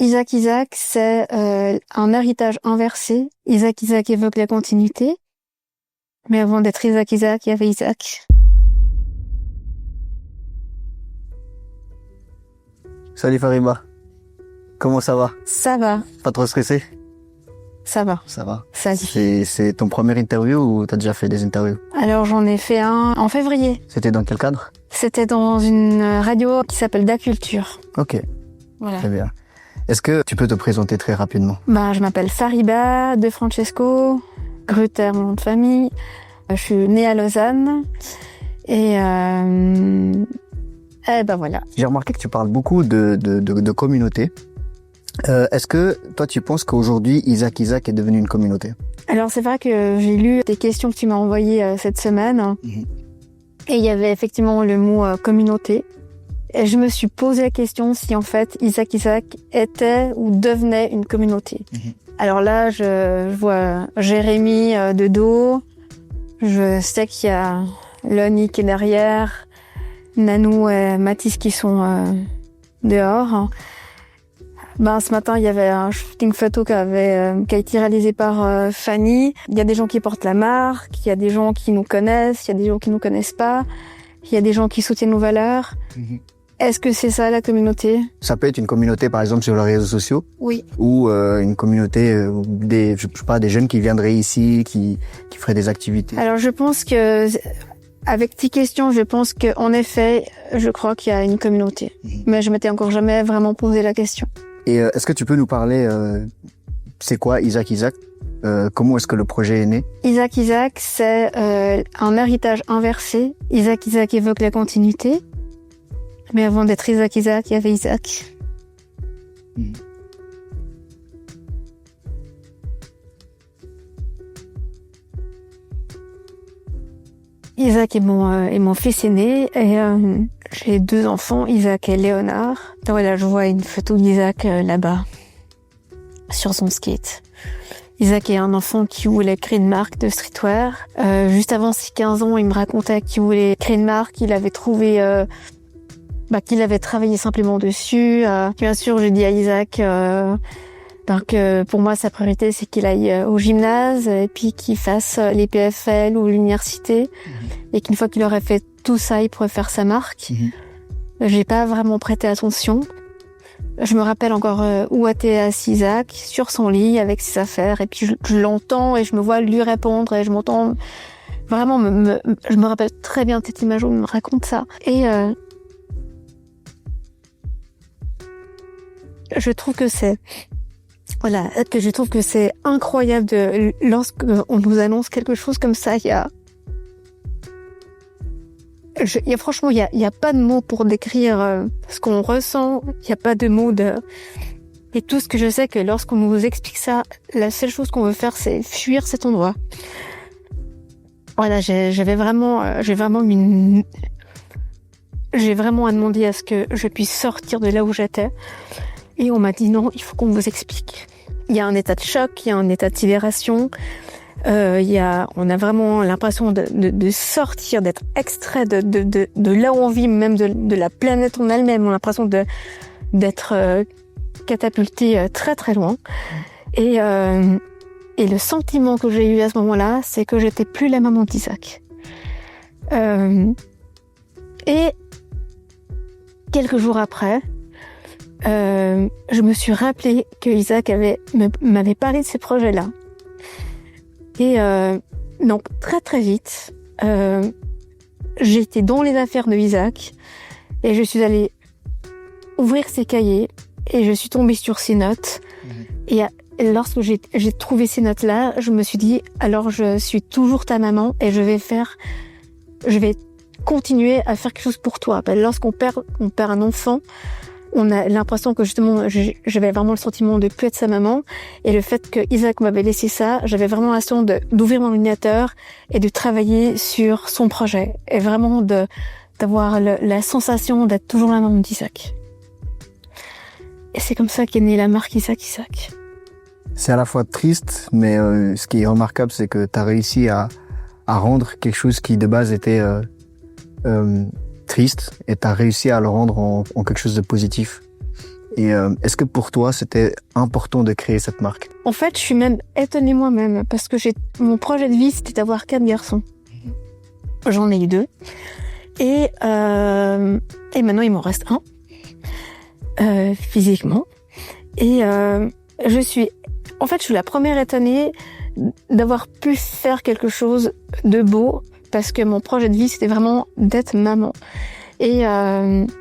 Isaac, c'est un héritage inversé. Isaac évoque la continuité. Mais avant d'être Isaac, il y avait Isaac. Salut Fariba, comment ça va? Ça va, Pas trop stressé? ça va. Ça va. Salut. C'est ton première interview ou t'as déjà fait des interviews? Alors j'en ai fait un en février. C'était dans quel cadre? C'était dans une radio qui s'appelle Da Culture. Ok, Voilà. très bien. Est-ce que tu peux te présenter très rapidement? Je m'appelle Fariba De Francesco, Gruter, mon nom de famille. Je suis née à Lausanne. Et voilà. J'ai remarqué que tu parles beaucoup de communauté. Est-ce que toi tu penses qu'aujourd'hui Isaac est devenu une communauté? Alors c'est vrai que j'ai lu tes questions que tu m'as envoyées cette semaine. Et il y avait effectivement le mot communauté. Et je me suis posé la question si en fait Isaac était ou devenait une communauté. Alors là, je vois Jérémy de dos. Je sais qu'il y a Lonnie qui est derrière, Nanou et Mathis qui sont dehors. Ce matin, il y avait un shooting photo qui a été réalisé par Fanny. Il y a des gens qui portent la marque, il y a des gens qui nous connaissent, il y a des gens qui nous connaissent pas, il y a des gens qui soutiennent nos valeurs. Est-ce que c'est ça la communauté? Ça peut être une communauté par exemple sur les réseaux sociaux. Oui. Ou une communauté des jeunes qui viendraient ici, qui feraient des activités. Alors je pense que avec tes questions, je pense qu'en effet, je crois qu'il y a une communauté. Mais je m'étais encore jamais vraiment posé la question. Et est-ce que tu peux nous parler, c'est quoi Isaac? Comment est-ce que le projet est né? Isaac, c'est un héritage inversé. Isaac évoque la continuité. Mais avant d'être Isaac, il y avait Isaac. Isaac est mon fils aîné et j'ai 2 enfants, Isaac et Léonard. Donc voilà, je vois une photo d'Isaac là-bas, sur son skate. Isaac est un enfant qui voulait créer une marque de streetwear. Juste avant ses 15 ans, il me racontait qu'il voulait créer une marque, qu'il avait trouvé... qu'il avait travaillé simplement dessus. Bien sûr, je dis à Isaac que pour moi, sa priorité, c'est qu'il aille au gymnase et puis qu'il fasse les PFL ou l'université. Et qu'une fois qu'il aurait fait tout ça, il pourrait faire sa marque. J'ai pas vraiment prêté attention. Je me rappelle encore où était assis Isaac, sur son lit, avec ses affaires. Et puis je l'entends et je me vois lui répondre et je m'entends... Vraiment, je me rappelle très bien cette image où il me raconte ça. Et... je trouve que c'est incroyable lorsqu'on nous annonce quelque chose comme ça. Franchement, il y a pas de mots pour décrire ce qu'on ressent. Il y a pas de mots et tout ce que je sais que lorsqu'on nous explique ça, la seule chose qu'on veut faire, c'est fuir cet endroit. Voilà, j'ai vraiment à demander à ce que je puisse sortir de là où j'étais. Et on m'a dit non, il faut qu'on vous explique. Il y a un état de choc, il y a un état de sidération. On a vraiment l'impression de sortir, d'être extrait de là où on vit, même de la planète en elle-même. On a l'impression d'être catapulté très très loin. Et le sentiment que j'ai eu à ce moment-là, c'est que j'étais plus la maman d'Isaac. Et quelques jours après, je me suis rappelé que Isaac m'avait parlé de ces projets-là. Et donc très très vite, j'ai été dans les affaires de Isaac et je suis allée ouvrir ses cahiers et je suis tombée sur ses notes. Et lorsque j'ai trouvé ces notes-là, je me suis dit alors je suis toujours ta maman et je vais continuer à faire quelque chose pour toi. Lorsqu'on perd un enfant, on a l'impression que justement, j'avais vraiment le sentiment de plus être sa maman. Et le fait que Isaac m'avait laissé ça, j'avais vraiment l'impression d'ouvrir mon ordinateur et de travailler sur son projet. Et vraiment d'avoir la sensation d'être toujours la maman d'Isaac. Et c'est comme ça qu'est née la marque Isaac. C'est à la fois triste, mais ce qui est remarquable, c'est que tu as réussi à rendre quelque chose qui de base était triste et tu as réussi à le rendre en quelque chose de positif. Et est-ce que pour toi, c'était important de créer cette marque? En fait, je suis même étonnée moi-même parce que mon projet de vie, c'était d'avoir 4 garçons. J'en ai eu 2. Et maintenant, il m'en reste un, physiquement. Et je suis la première étonnée d'avoir pu faire quelque chose de beau parce que mon projet de vie, c'était vraiment d'être maman. Et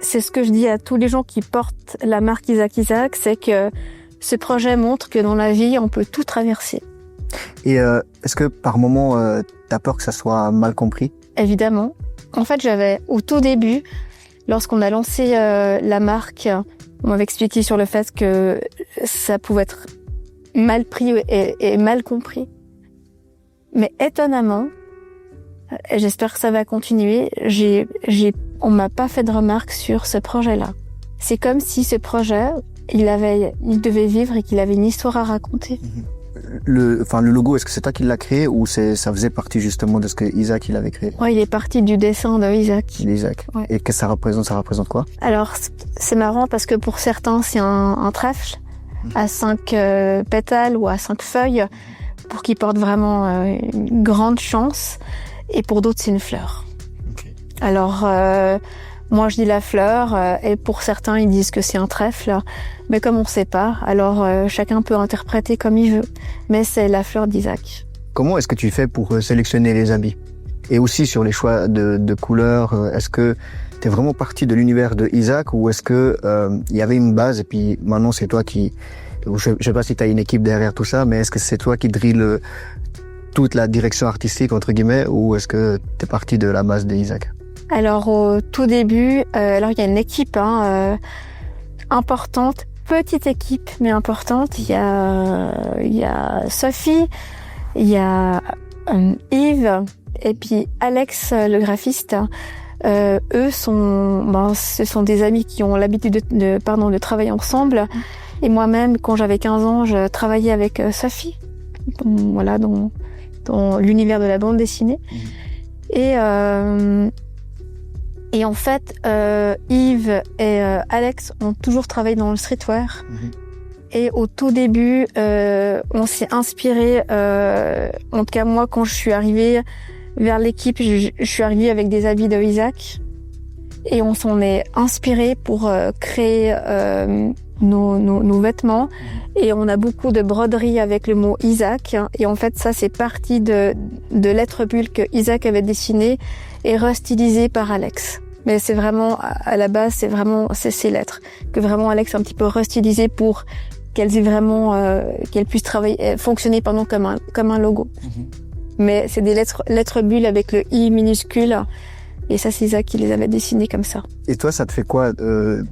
c'est ce que je dis à tous les gens qui portent la marque Isaac, c'est que ce projet montre que dans la vie, on peut tout traverser. Et est-ce que par moment, t'as peur que ça soit mal compris? Évidemment. En fait, j'avais au tout début, lorsqu'on a lancé la marque, on m'avait expliqué sur le fait que ça pouvait être mal pris et mal compris. Mais étonnamment, j'espère que ça va continuer, on m'a pas fait de remarques sur ce projet-là. C'est comme si ce projet, il devait vivre et qu'il avait une histoire à raconter. Le logo, est-ce que c'est toi qui l'as créé ou ça faisait partie justement de ce que Isaac il avait créé? Ouais, il est parti du dessin de Isaac. Ouais. Et qu'est-ce que ça représente? Ça représente quoi? Alors, c'est marrant parce que pour certains, c'est un trèfle à 5 pétales ou à 5 feuilles pour qu'il porte vraiment une grande chance. Et pour d'autres, c'est une fleur. Okay. Alors, moi, je dis la fleur, et pour certains, ils disent que c'est un trèfle. Mais comme on ne sait pas, alors chacun peut interpréter comme il veut. Mais c'est la fleur d'Isaac. Comment est-ce que tu fais pour sélectionner les habits? Et aussi sur les choix de couleurs, est-ce que tu es vraiment parti de l'univers de Isaac ou est-ce que il y avait une base et puis maintenant c'est toi qui... Je sais pas si tu as une équipe derrière tout ça, mais est-ce que c'est toi qui drille toute la direction artistique, entre guillemets, ou est-ce que tu es parti de la base d'Isaac? Alors, au tout début, il y a une équipe importante, petite équipe, mais importante. Il y a Sophie, il y a Yves, et puis Alex, le graphiste. Eux ce sont des amis qui ont l'habitude de travailler ensemble. Et moi-même, quand j'avais 15 ans, je travaillais avec Sophie. Voilà, dans l'univers de la bande dessinée. Et en fait, Yves et Alex ont toujours travaillé dans le streetwear. Et au tout début, on s'est inspiré, en tout cas moi, quand je suis arrivée vers l'équipe, je suis arrivée avec des habits de Isaac. Et on s'en est inspiré pour créer nos vêtements. Et on a beaucoup de broderies avec le mot Isaac. Et en fait, ça, c'est parti de lettres bulles que Isaac avait dessinées et restylisées par Alex. Mais c'est vraiment, à la base, c'est ces lettres que vraiment Alex a un petit peu restylisées pour qu'elles puissent fonctionner comme un logo. Mais c'est des lettres bulles avec le I minuscule. Et ça, c'est Isaac qui les avait dessinés comme ça. Et toi, ça te fait quoi?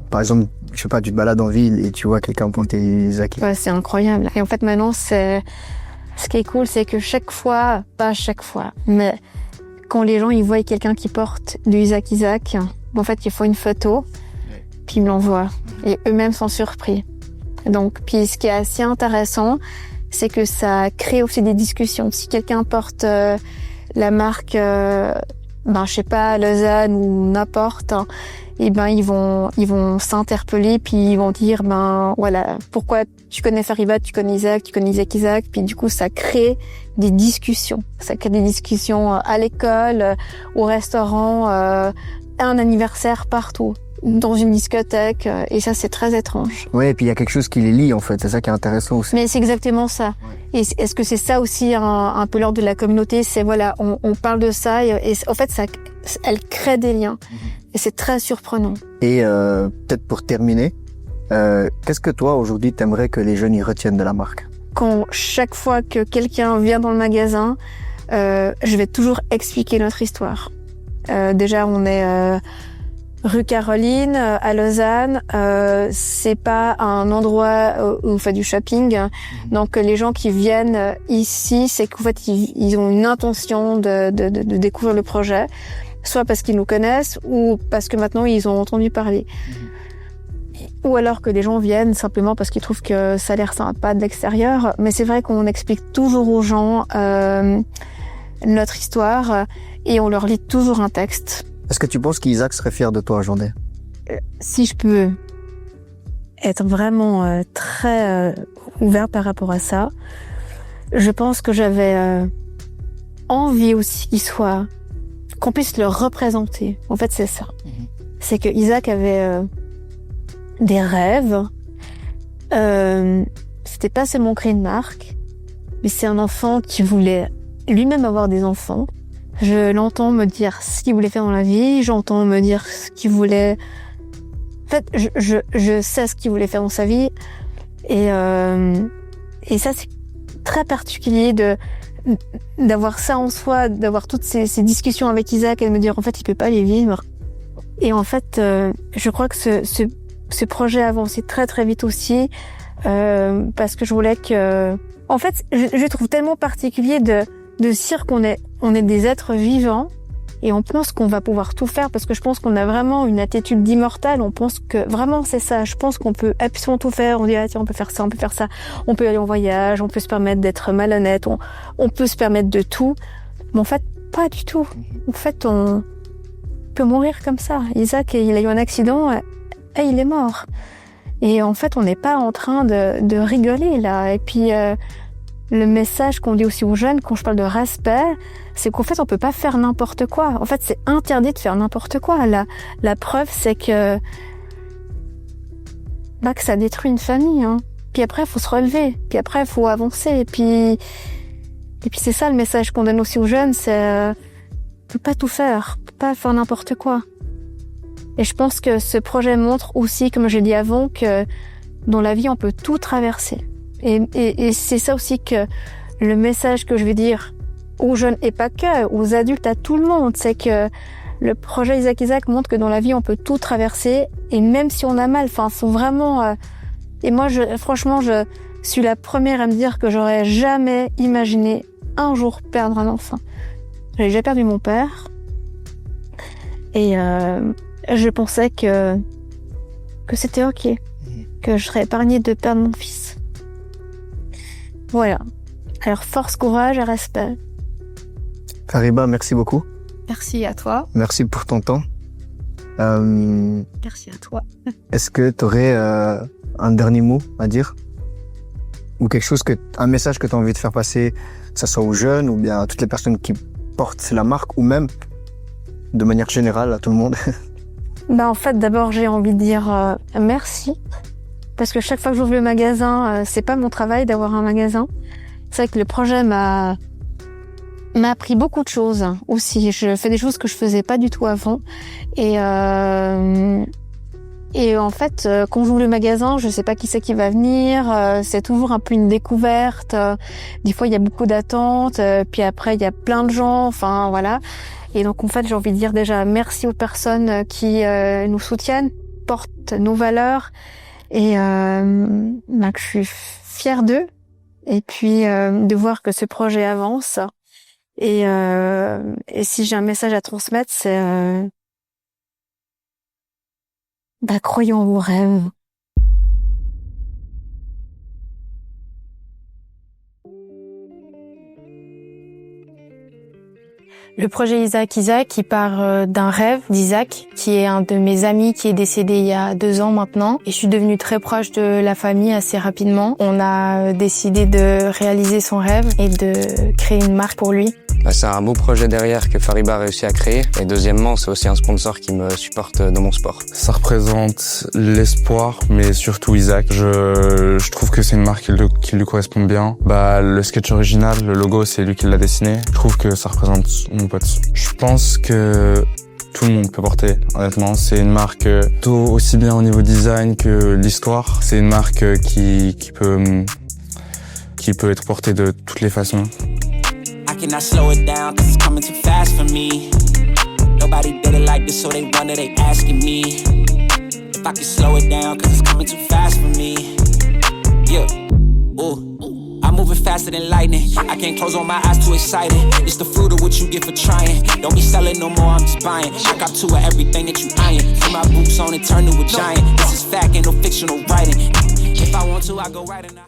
Par exemple, je sais pas, tu te balades en ville et tu vois quelqu'un porter Isaac. Ouais, c'est incroyable. Et en fait, maintenant, ce qui est cool, c'est que pas chaque fois, mais quand les gens ils voient quelqu'un qui porte du Isaac, en fait, ils font une photo, puis ils me l'envoient. Et eux-mêmes sont surpris. Donc, puis ce qui est assez intéressant, c'est que ça crée aussi des discussions. Si quelqu'un porte la marque... je sais pas, Lausanne ou n'importe, et ils vont s'interpeller, puis ils vont dire, voilà, pourquoi tu connais Fariba, tu connais Isaac, puis du coup, ça crée des discussions. Ça crée des discussions à l'école, au restaurant, à un anniversaire, partout, dans une discothèque, et ça, c'est très étrange. Ouais, et puis il y a quelque chose qui les lie, en fait, c'est ça qui est intéressant aussi. Mais c'est exactement ça. Et est-ce que c'est ça aussi un peu l'ordre de la communauté? C'est voilà, on parle de ça et en fait, elle crée des liens. Et c'est très surprenant. Et peut-être pour terminer, qu'est-ce que toi, aujourd'hui, t'aimerais que les jeunes y retiennent de la marque? Chaque fois que quelqu'un vient dans le magasin, je vais toujours expliquer notre histoire. Déjà, on est... rue Caroline, à Lausanne, c'est pas un endroit où on fait du shopping. Donc les gens qui viennent ici, c'est qu'en fait ils ont une intention de découvrir le projet, soit parce qu'ils nous connaissent ou parce que maintenant ils ont entendu parler. Ou alors que les gens viennent simplement parce qu'ils trouvent que ça a l'air sympa de l'extérieur. Mais c'est vrai qu'on explique toujours aux gens notre histoire et on leur lit toujours un texte. Est-ce que tu penses qu'Isaac serait fier de toi, Jandé? Si je peux être vraiment très ouvert par rapport à ça. Je pense que j'avais envie aussi qu'on puisse le représenter. En fait, c'est ça. C'est que Isaac avait des rêves. C'était pas seulement créer une marque, mais c'est un enfant qui voulait lui-même avoir des enfants. Je l'entends me dire ce qu'il voulait faire dans la vie, j'entends me dire ce qu'il voulait... En fait, je sais ce qu'il voulait faire dans sa vie, et ça, c'est très particulier d'avoir ça en soi, d'avoir toutes ces discussions avec Isaac et de me dire, en fait, il peut pas les vivre. Et en fait, je crois que ce projet a avancé très très vite aussi, parce que je voulais que... En fait, je trouve tellement particulier de dire qu'on est des êtres vivants et on pense qu'on va pouvoir tout faire, parce que je pense qu'on a vraiment une attitude d'immortel. On pense que vraiment c'est ça. Je pense qu'on peut absolument tout faire. On dit tiens, on peut faire ça, on peut faire ça. On peut aller en voyage, on peut se permettre d'être malhonnête, on peut se permettre de tout. Mais en fait, pas du tout. En fait, on peut mourir comme ça. Isaac, il a eu un accident et il est mort. Et en fait, on n'est pas en train de rigoler là. Et puis le message qu'on dit aussi aux jeunes quand je parle de respect, c'est qu'en fait on peut pas faire n'importe quoi. En fait, c'est interdit de faire n'importe quoi. La preuve, c'est que ça détruit une famille. Hein. Puis après, il faut se relever. Puis après, il faut avancer. Et puis c'est ça le message qu'on donne aussi aux jeunes, c'est on peut pas tout faire, on peut pas faire n'importe quoi. Et je pense que ce projet montre aussi, comme j'ai dit avant, que dans la vie on peut tout traverser. Et c'est ça aussi que le message que je veux dire aux jeunes, et pas que, aux adultes, à tout le monde, c'est que le projet Isaac montre que dans la vie, on peut tout traverser, et même si on a mal, faut vraiment... Et moi, franchement, je suis la première à me dire que j'aurais jamais imaginé un jour perdre un enfant. J'ai déjà perdu mon père, et je pensais que c'était ok, que je serais épargnée de perdre mon fils. Voilà. Alors, force, courage et respect. Fariba, merci beaucoup. Merci à toi. Merci pour ton temps. Merci à toi. Est-ce que tu aurais un dernier mot à dire? Ou un message que tu as envie de faire passer, que ce soit aux jeunes ou bien à toutes les personnes qui portent la marque, ou même de manière générale à tout le monde? En fait, d'abord, j'ai envie de dire merci. Parce que chaque fois que j'ouvre le magasin, c'est pas mon travail d'avoir un magasin. C'est vrai que le projet m'a appris beaucoup de choses aussi. Je fais des choses que je faisais pas du tout avant. Et en fait, quand j'ouvre le magasin, je sais pas qui c'est qui va venir. C'est toujours un peu une découverte. Des fois, il y a beaucoup d'attentes. Puis après, il y a plein de gens. Enfin, voilà. Et donc, en fait, j'ai envie de dire déjà merci aux personnes qui nous soutiennent, portent nos valeurs. Et que je suis fière d'eux, et puis de voir que ce projet avance, et si j'ai un message à transmettre, c'est croyons en vos rêves. Le projet Isaac, il part d'un rêve d'Isaac, qui est un de mes amis qui est décédé il y a 2 ans maintenant. Et je suis devenue très proche de la famille assez rapidement. On a décidé de réaliser son rêve et de créer une marque pour lui. C'est un beau projet derrière que Fariba a réussi à créer. Et deuxièmement, c'est aussi un sponsor qui me supporte dans mon sport. Ça représente l'espoir, mais surtout Isaac. Je trouve que c'est une marque qui lui correspond bien. Le sketch original, le logo, c'est lui qui l'a dessiné. Je trouve que ça représente mon pote. Je pense que tout le monde peut porter, honnêtement. C'est une marque aussi bien au niveau design que l'histoire. C'est une marque qui peut être portée de toutes les façons. I cannot slow it down, cause it's coming too fast for me. Nobody did it like this, so they wonder, they asking me if I can slow it down, cause it's coming too fast for me. Yeah, ooh, I'm moving faster than lightning. I can't close on my eyes, too excited. It's the fruit of what you get for trying. Don't be selling no more, I'm just buying. I got to everything that you eyeing. Put my boots on and turn to a giant. This is fact, ain't no fictional writing. If I want to, I go right now.